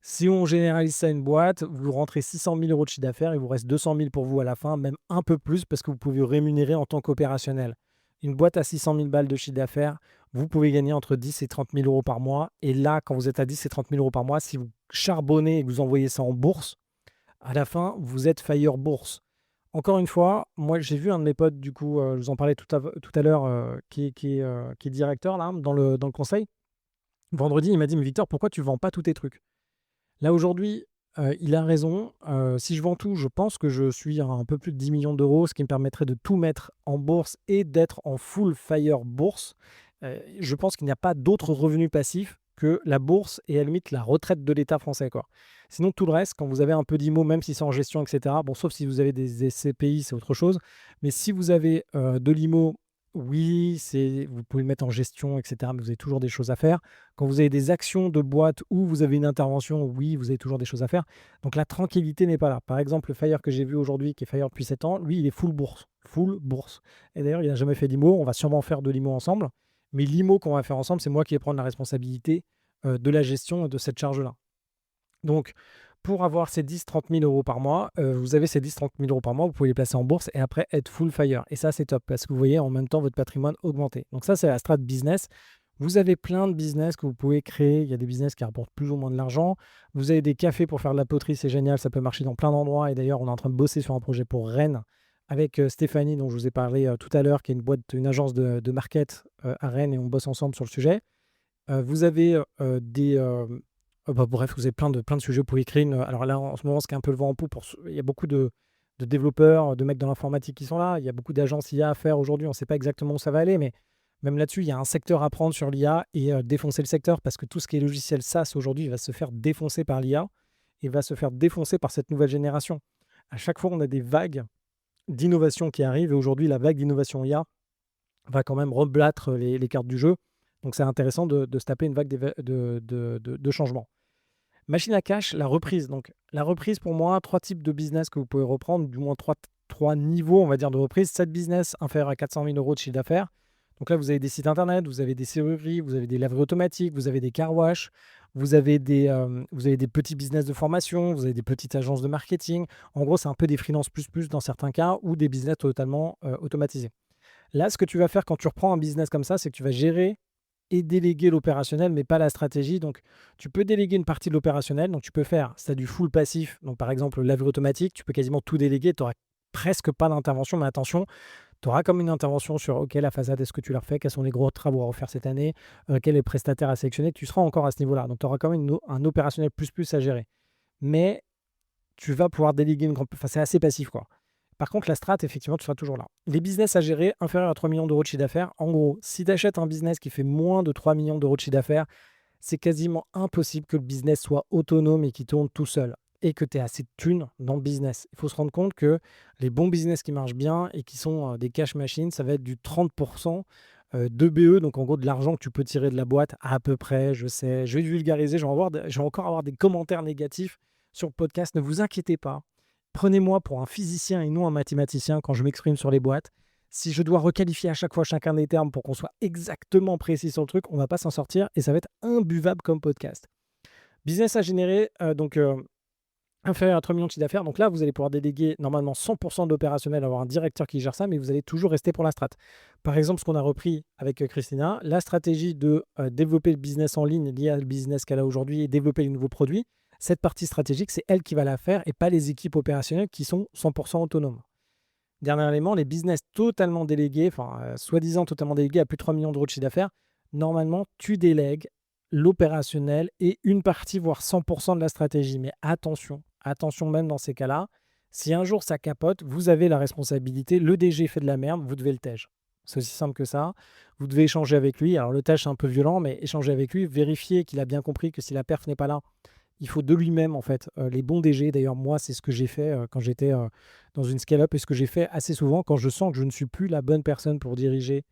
Si on généralise ça à une boîte, vous rentrez 600 000 euros de chiffre d'affaires, il vous reste 200 000 pour vous à la fin, même un peu plus parce que vous pouvez vous rémunérer en tant qu'opérationnel. Une boîte à 600 000 balles de chiffre d'affaires, vous pouvez gagner entre 10 et 30 000 euros par mois. Et là, quand vous êtes à 10 et 30 000 euros par mois, si vous charbonnez et que vous envoyez ça en bourse, à la fin, vous êtes fire bourse. Encore une fois, moi j'ai vu un de mes potes, du coup, je vous en parlais tout à l'heure, qui est directeur là, dans le conseil. Vendredi, il m'a dit, mais Victor, pourquoi tu ne vends pas tous tes trucs? Là aujourd'hui, il a raison. Si je vends tout, je pense que je suis à un peu plus de 10 millions d'euros, ce qui me permettrait de tout mettre en bourse et d'être en full fire bourse. Je pense qu'il n'y a pas d'autres revenus passifs que la bourse et à la limite la retraite de l'État français, quoi. Sinon, tout le reste, quand vous avez un peu d'IMO, même si c'est en gestion, etc., bon, sauf si vous avez des SCPI, c'est autre chose. Mais si vous avez de l'IMO, oui, vous pouvez le mettre en gestion, etc., mais vous avez toujours des choses à faire. Quand vous avez des actions de boîte ou vous avez une intervention, oui, vous avez toujours des choses à faire. Donc la tranquillité n'est pas là. Par exemple, le Fire que j'ai vu aujourd'hui, qui est Fire depuis 7 ans, lui, il est full bourse. Full bourse. Et d'ailleurs, il n'a jamais fait d'IMO. On va sûrement faire de l'IMO ensemble. Mais l'IMO qu'on va faire ensemble, c'est moi qui vais prendre la responsabilité de la gestion de cette charge-là. Donc, pour avoir ces 10-30 000 euros par mois, vous avez ces 10-30 000 euros par mois, vous pouvez les placer en bourse et après être full fire. Et ça, c'est top parce que vous voyez en même temps votre patrimoine augmenter. Donc ça, c'est la strat business. Vous avez plein de business que vous pouvez créer. Il y a des business qui rapportent plus ou moins de l'argent. Vous avez des cafés pour faire de la poterie, c'est génial. Ça peut marcher dans plein d'endroits. Et d'ailleurs, on est en train de bosser sur un projet pour Rennes avec Stéphanie, dont je vous ai parlé tout à l'heure, qui est une agence de market à Rennes et on bosse ensemble sur le sujet. Vous avez bref, vous avez plein de sujets. Vous pouvez créer alors là, en ce moment, ce qui est un peu le vent en poupe, il y a beaucoup de développeurs, de mecs dans l'informatique qui sont là. Il y a beaucoup d'agences IA à faire aujourd'hui. On ne sait pas exactement où ça va aller, mais même là-dessus, il y a un secteur à prendre sur l'IA et défoncer le secteur parce que tout ce qui est logiciel SaaS aujourd'hui va se faire défoncer par l'IA et va se faire défoncer par cette nouvelle génération. À chaque fois, on a des vagues d'innovation qui arrivent et aujourd'hui, la vague d'innovation IA va quand même rebattre les cartes du jeu. Donc, c'est intéressant de se taper une vague de changements. Machine à cash, la reprise. Donc, la reprise, pour moi, 3 types de business que vous pouvez reprendre, du moins 3 niveaux, on va dire, de reprise. 7 business inférieurs à 400 000 euros de chiffre d'affaires. Donc là, vous avez des sites internet, vous avez des serrureries, vous avez des laveries automatiques, vous avez des car wash, vous avez des petits business de formation, vous avez des petites agences de marketing. En gros, c'est un peu des freelance plus dans certains cas ou des business totalement automatisés. Là, ce que tu vas faire quand tu reprends un business comme ça, c'est que tu vas gérer et déléguer l'opérationnel, mais pas la stratégie. Donc, tu peux déléguer une partie de l'opérationnel. Donc, tu peux faire, si tu as du full passif, donc par exemple, le laverie automatique, tu peux quasiment tout déléguer. Tu n'auras presque pas d'intervention, mais attention, tu auras comme une intervention sur, OK, la façade, est-ce que tu la refais? Quels sont les gros travaux à refaire cette année? Quel est le prestataire à sélectionner? Tu seras encore à ce niveau-là. Donc, tu auras quand même un opérationnel plus à gérer. Mais tu vas pouvoir déléguer une grande... Enfin, c'est assez passif, quoi. Par contre, la strat, effectivement, tu seras toujours là. Les business à gérer inférieurs à 3 millions d'euros de chiffre d'affaires. En gros, si tu achètes un business qui fait moins de 3 millions d'euros de chiffre d'affaires, c'est quasiment impossible que le business soit autonome et qu'il tourne tout seul et que tu aies assez de thunes dans le business. Il faut se rendre compte que les bons business qui marchent bien et qui sont des cash machines, ça va être du 30% de BE, donc en gros de l'argent que tu peux tirer de la boîte à peu près. Je sais, je vais vulgariser, je vais encore avoir des commentaires négatifs sur le podcast. Ne vous inquiétez pas. Prenez-moi pour un physicien et non un mathématicien quand je m'exprime sur les boîtes. Si je dois requalifier à chaque fois chacun des termes pour qu'on soit exactement précis sur le truc, on ne va pas s'en sortir et ça va être imbuvable comme podcast. Business à générer, inférieur à 3 millions de chiffre d'affaires. Donc là, vous allez pouvoir déléguer normalement 100% de l'opérationnel, avoir un directeur qui gère ça, mais vous allez toujours rester pour la strat. Par exemple, ce qu'on a repris avec Christina, la stratégie de développer le business en ligne lié à le business qu'elle a aujourd'hui et développer les nouveaux produits. Cette partie stratégique, c'est elle qui va la faire et pas les équipes opérationnelles qui sont 100% autonomes. Dernier élément, les business totalement délégués, soi-disant totalement délégués à plus de 3 millions d'euros de chiffre d'affaires, normalement, tu délègues l'opérationnel et une partie, voire 100% de la stratégie. Mais attention même dans ces cas-là, si un jour ça capote, vous avez la responsabilité, le DG fait de la merde, vous devez le tège. C'est aussi simple que ça. Vous devez échanger avec lui. Alors le tâche, c'est un peu violent, mais échanger avec lui, vérifier qu'il a bien compris que si la perf n'est pas là, il faut de lui-même, en fait, les bons DG. D'ailleurs, moi, c'est ce que j'ai fait quand j'étais dans une scale-up et ce que j'ai fait assez souvent quand je sens que je ne suis plus la bonne personne pour diriger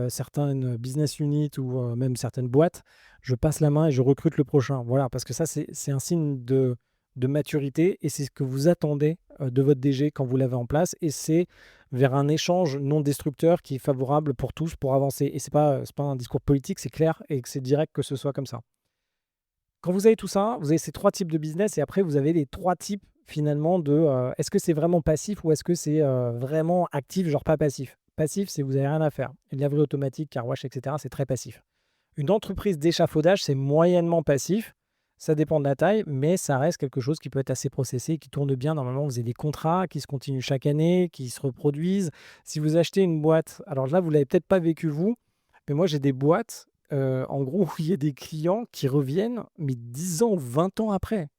certaines business units ou même certaines boîtes. Je passe la main et je recrute le prochain. Voilà, parce que ça, c'est un signe de maturité et c'est ce que vous attendez de votre DG quand vous l'avez en place. Et c'est vers un échange non destructeur qui est favorable pour tous pour avancer. Et c'est pas un discours politique, c'est clair et que c'est direct que ce soit comme ça. Quand vous avez tout ça, vous avez ces 3 types de business et après vous avez les 3 types finalement de, est-ce que c'est vraiment passif ou est-ce que c'est, vraiment actif, genre pas passif? Passif, c'est vous avez rien à faire. Une laverie automatique, car wash et cetera, c'est très passif. Une entreprise d'échafaudage, c'est moyennement passif. Ça dépend de la taille, mais ça reste quelque chose qui peut être assez processé, qui tourne bien. Normalement, vous avez des contrats qui se continuent chaque année, qui se reproduisent. Si vous achetez une boîte, alors là, vous l'avez peut-être pas vécu vous, mais moi j'ai des boîtes, en gros, où il y a des clients qui reviennent, mais 10 ans, 20 ans après.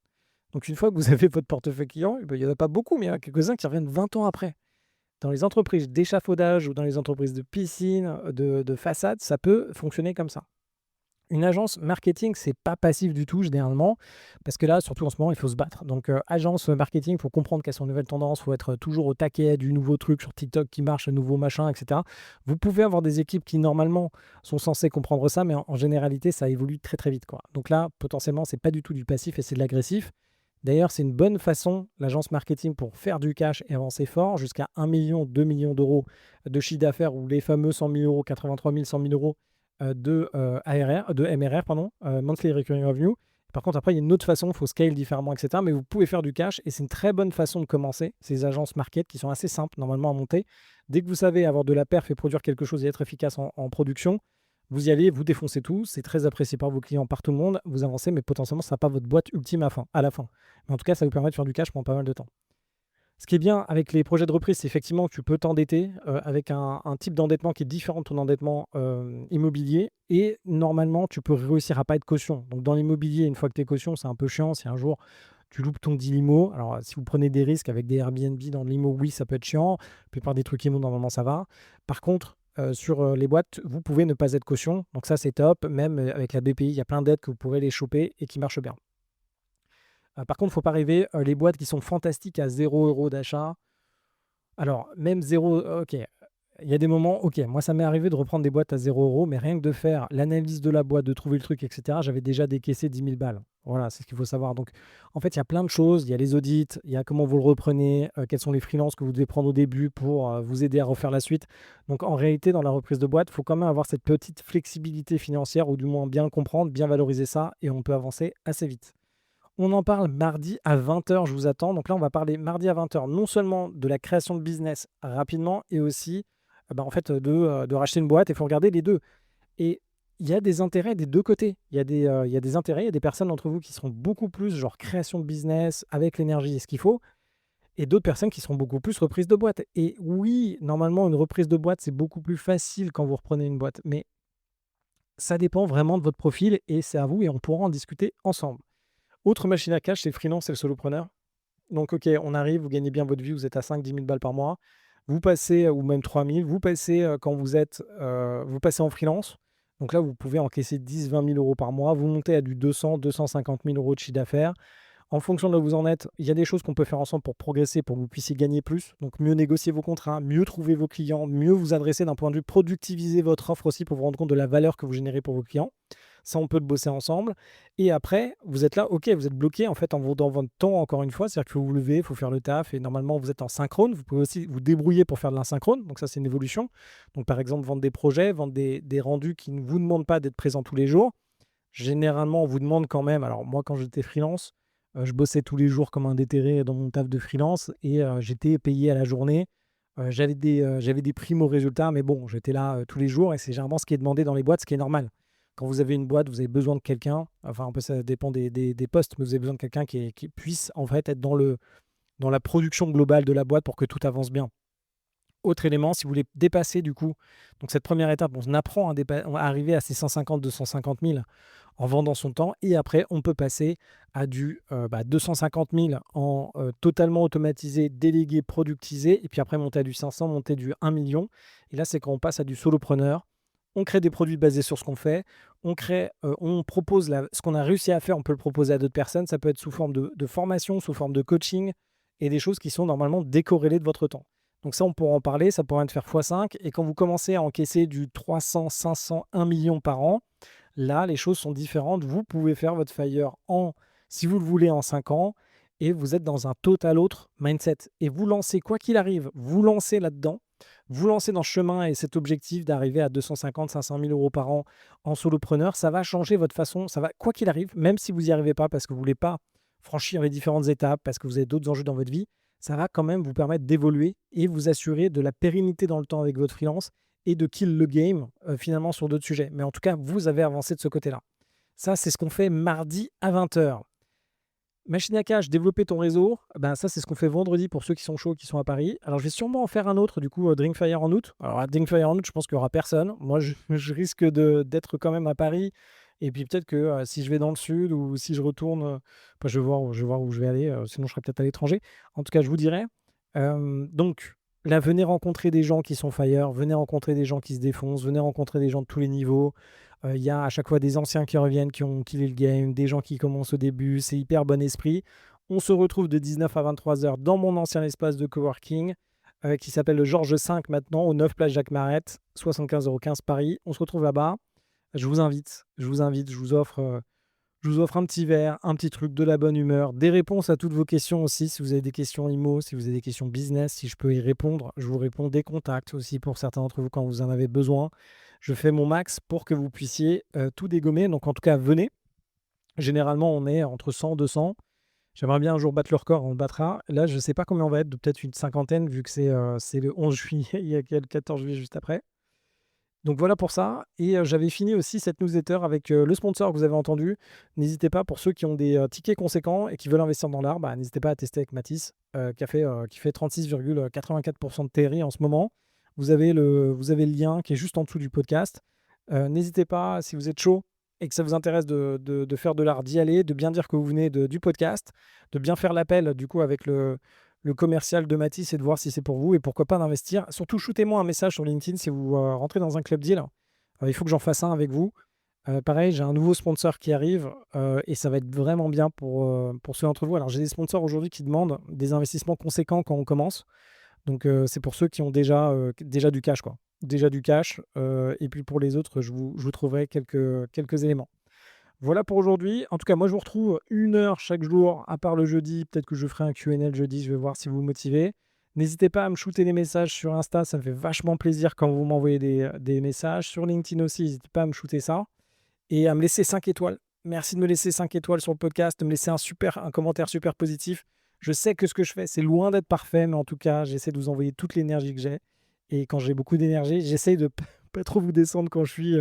Donc une fois que vous avez votre portefeuille client, il y en a pas beaucoup, mais il y en a quelques-uns qui reviennent 20 ans après. Dans les entreprises d'échafaudage ou dans les entreprises de piscine, de façade, ça peut fonctionner comme ça. Une agence marketing, c'est pas passif du tout généralement, parce que là, surtout en ce moment, il faut se battre. Donc, agence marketing, il faut comprendre quelles sont les nouvelles tendances, il faut être toujours au taquet du nouveau truc sur TikTok qui marche, le nouveau machin, etc. Vous pouvez avoir des équipes qui, normalement, sont censées comprendre ça, mais en généralité, ça évolue très très vite, quoi. Donc là, potentiellement, c'est pas du tout du passif et c'est de l'agressif. D'ailleurs, c'est une bonne façon, l'agence marketing, pour faire du cash et avancer fort, jusqu'à 1 million, 2 millions d'euros de chiffre d'affaires ou les fameux 100 000 euros, 83 000, 100 000 euros de MRR, pardon, Monthly Recurring Revenue. Par contre, après, il y a une autre façon, il faut scale différemment, etc. Mais vous pouvez faire du cash et c'est une très bonne façon de commencer ces agences market qui sont assez simples normalement à monter. Dès que vous savez avoir de la perf et produire quelque chose et être efficace en production, vous y allez, vous défoncez tout. C'est très apprécié par vos clients, par tout le monde. Vous avancez, mais potentiellement, ça ne sera pas votre boîte ultime à la fin. Mais en tout cas, ça vous permet de faire du cash pendant pas mal de temps. Ce qui est bien avec les projets de reprise, c'est effectivement que tu peux t'endetter avec un type d'endettement qui est différent de ton endettement immobilier. Et normalement, tu peux réussir à pas être caution. Donc, dans l'immobilier, une fois que tu es caution, c'est un peu chiant. Si un jour tu loupes ton deal IMO, alors si vous prenez des risques avec des Airbnb dans l'IMO, oui, ça peut être chiant. La plupart des trucs IMO, normalement, ça va. Par contre, sur les boîtes, vous pouvez ne pas être caution. Donc, ça, c'est top. Même avec la BPI, il y a plein d'aides que vous pourrez les choper et qui marchent bien. Par contre, il ne faut pas rêver, les boîtes qui sont fantastiques à 0 € d'achat. Alors, même 0, ok, il y a des moments, ok, moi ça m'est arrivé de reprendre des boîtes à 0 €, mais rien que de faire l'analyse de la boîte, de trouver le truc, etc., j'avais déjà décaissé 10 000 balles. Voilà, c'est ce qu'il faut savoir. Donc, en fait, il y a plein de choses. Il y a les audits, il y a comment vous le reprenez, quels sont les freelances que vous devez prendre au début pour vous aider à refaire la suite. Donc, en réalité, dans la reprise de boîte, il faut quand même avoir cette petite flexibilité financière, ou du moins bien le comprendre, bien valoriser ça, et on peut avancer assez vite. On en parle mardi à 20 h, je vous attends. Donc là, on va parler mardi à 20 h, non seulement de la création de business rapidement, et aussi en fait, de racheter une boîte. Il faut regarder les deux. Et il y a des intérêts des deux côtés. Il y a des intérêts, il y a des personnes d'entre vous qui seront beaucoup plus genre création de business avec l'énergie et ce qu'il faut, et d'autres personnes qui seront beaucoup plus reprise de boîte. Et oui, normalement, une reprise de boîte, c'est beaucoup plus facile quand vous reprenez une boîte. Mais ça dépend vraiment de votre profil et c'est à vous et on pourra en discuter ensemble. Autre machine à cash, c'est le freelance et le solopreneur. Donc, ok, on arrive, vous gagnez bien votre vie, vous êtes à 5 000 10 000 balles par mois. Vous passez, ou même 3 000, vous passez quand vous passez en freelance. Donc là, vous pouvez encaisser 10 20 000 € par mois. Vous montez à du 200 250 000 € de chiffre d'affaires. En fonction de là où vous en êtes, il y a des choses qu'on peut faire ensemble pour progresser, pour que vous puissiez gagner plus. Donc, mieux négocier vos contrats, mieux trouver vos clients, mieux vous adresser d'un point de vue productiviser votre offre aussi pour vous rendre compte de la valeur que vous générez pour vos clients. Ça, on peut le bosser ensemble. Et après, vous êtes là, ok, vous êtes bloqué en fait dans votre temps, encore une fois. C'est-à-dire qu'il faut vous lever, il faut faire le taf. Et normalement, vous êtes en synchrone. Vous pouvez aussi vous débrouiller pour faire de l'asynchrone. Donc ça, c'est une évolution. Donc par exemple, vendre des projets, vendre des rendus qui ne vous demandent pas d'être présent tous les jours. Généralement, on vous demande quand même. Alors moi, quand j'étais freelance, je bossais tous les jours comme un déterré dans mon taf de freelance et j'étais payé à la journée. J'avais des primes aux résultats, mais bon, j'étais là tous les jours et c'est généralement ce qui est demandé dans les boîtes, ce qui est normal. Quand vous avez une boîte, vous avez besoin de quelqu'un, enfin un peu ça dépend des postes, mais vous avez besoin de quelqu'un qui puisse en fait être dans la production globale de la boîte pour que tout avance bien. Autre élément, si vous voulez dépasser du coup, donc cette première étape, on apprend à arriver à ces 150 250 000 en vendant son temps. Et après, on peut passer à du 250 000 en totalement automatisé, délégué, productisé. Et puis après, monter à du 500, monter du 1 million. Et là, c'est quand on passe à du solopreneur. On crée des produits basés sur ce qu'on fait. On propose ce qu'on a réussi à faire, on peut le proposer à d'autres personnes. Ça peut être sous forme de formation, sous forme de coaching et des choses qui sont normalement décorrélées de votre temps. Donc ça, on pourra en parler. Ça pourrait te faire x5. Et quand vous commencez à encaisser du 300, 500, 1 million par an, là, les choses sont différentes. Vous pouvez faire votre FIRE si vous le voulez, en 5 ans. Et vous êtes dans un total autre mindset. Et vous lancez, quoi qu'il arrive, vous lancez là-dedans. Vous lancez dans ce chemin et cet objectif d'arriver à 250, 500 000 euros par an en solopreneur, ça va changer votre façon, ça va, quoi qu'il arrive, même si vous n'y arrivez pas parce que vous ne voulez pas franchir les différentes étapes, parce que vous avez d'autres enjeux dans votre vie, ça va quand même vous permettre d'évoluer et vous assurer de la pérennité dans le temps avec votre freelance et de kill le game finalement sur d'autres sujets. Mais en tout cas, vous avez avancé de ce côté-là. Ça, c'est ce qu'on fait mardi à 20h. Machine à cash, développer ton réseau, ça c'est ce qu'on fait vendredi pour ceux qui sont chauds, qui sont à Paris. Alors je vais sûrement en faire un autre, du coup, Drinkfire en août. Alors à Drinkfire en août, je pense qu'il n'y aura personne. Moi, je risque d'être quand même à Paris. Et puis peut-être que si je vais dans le sud ou si je retourne, je vais voir où je vais aller. Sinon, je serai peut-être à l'étranger. En tout cas, je vous dirai. Donc là, venez rencontrer des gens qui sont fire, venez rencontrer des gens qui se défoncent, venez rencontrer des gens de tous les niveaux. Il y a à chaque fois des anciens qui reviennent, qui ont killé le game, des gens qui commencent au début. C'est hyper bon esprit. On se retrouve de 19 à 23h dans mon ancien espace de coworking qui s'appelle le Georges V maintenant, au 9 place Jacques Marette, 75 € Paris. On se retrouve là-bas. Je vous invite, je vous offre un petit verre, un petit truc, de la bonne humeur, des réponses à toutes vos questions aussi. Si vous avez des questions IMO, si vous avez des questions business, si je peux y répondre, je vous réponds, des contacts aussi pour certains d'entre vous quand vous en avez besoin. Je fais mon max pour que vous puissiez tout dégommer. Donc en tout cas, venez. Généralement, on est entre 100 et 200. J'aimerais bien un jour battre le record, on le battra. Là, je ne sais pas combien on va être, peut-être une cinquantaine, vu que c'est le 11 juillet, il y a le 14 juillet juste après. Donc voilà pour ça. Et j'avais fini aussi cette newsletter avec le sponsor que vous avez entendu. N'hésitez pas, pour ceux qui ont des tickets conséquents et qui veulent investir dans l'art, n'hésitez pas à tester avec Mathis, qui fait 36,84% de TRI en ce moment. Vous avez le lien qui est juste en dessous du podcast. N'hésitez pas, si vous êtes chaud et que ça vous intéresse de faire de l'art, d'y aller, de bien dire que vous venez du podcast, de bien faire l'appel du coup avec le commercial de Mathis et de voir si c'est pour vous et pourquoi pas d'investir. Surtout, shootez-moi un message sur LinkedIn si vous rentrez dans un club deal. Il faut que j'en fasse un avec vous. Pareil, j'ai un nouveau sponsor qui arrive et ça va être vraiment bien pour ceux d'entre vous. Alors, j'ai des sponsors aujourd'hui qui demandent des investissements conséquents quand on commence. Donc, c'est pour ceux qui ont déjà du cash, quoi. Déjà du cash. Et puis, pour les autres, je vous trouverai quelques éléments. Voilà pour aujourd'hui. En tout cas, moi, je vous retrouve 1 heure chaque jour, à part le jeudi. Peut-être que je ferai un Q&A le jeudi. Je vais voir si vous vous motivez. N'hésitez pas à me shooter des messages sur Insta. Ça me fait vachement plaisir quand vous m'envoyez des messages. Sur LinkedIn aussi, n'hésitez pas à me shooter ça. Et à me laisser 5 étoiles. Merci de me laisser 5 étoiles sur le podcast, de me laisser un commentaire super positif. Je sais que ce que je fais, c'est loin d'être parfait, mais en tout cas, j'essaie de vous envoyer toute l'énergie que j'ai. Et quand j'ai beaucoup d'énergie, j'essaie de pas trop vous descendre quand je suis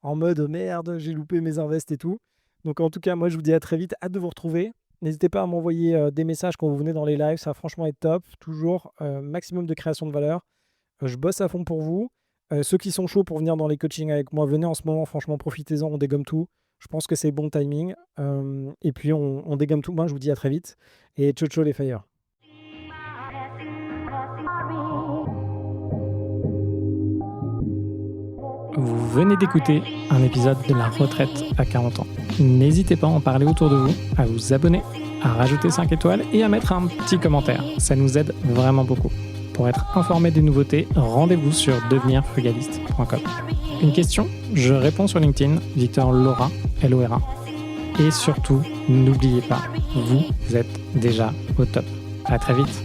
en mode merde, j'ai loupé mes invests et tout. Donc en tout cas, moi je vous dis à très vite, hâte de vous retrouver. N'hésitez pas à m'envoyer des messages quand vous venez dans les lives, ça va franchement être top. Toujours maximum de création de valeur. Je bosse à fond pour vous. Ceux qui sont chauds pour venir dans les coachings avec moi, venez en ce moment, franchement profitez-en, on dégomme tout. Je pense que c'est bon timing. Et puis on dégomme tout. Moi je vous dis à très vite. Et ciao les fires. Vous venez d'écouter un épisode de La Retraite à 40 ans. N'hésitez pas à en parler autour de vous, à vous abonner, à rajouter 5 étoiles et à mettre un petit commentaire. Ça nous aide vraiment beaucoup. Pour être informé des nouveautés, rendez-vous sur devenirfrugaliste.com. Une question, je réponds sur LinkedIn, Victor Lora, L-O-R-A. Et surtout, n'oubliez pas, vous êtes déjà au top. À très vite.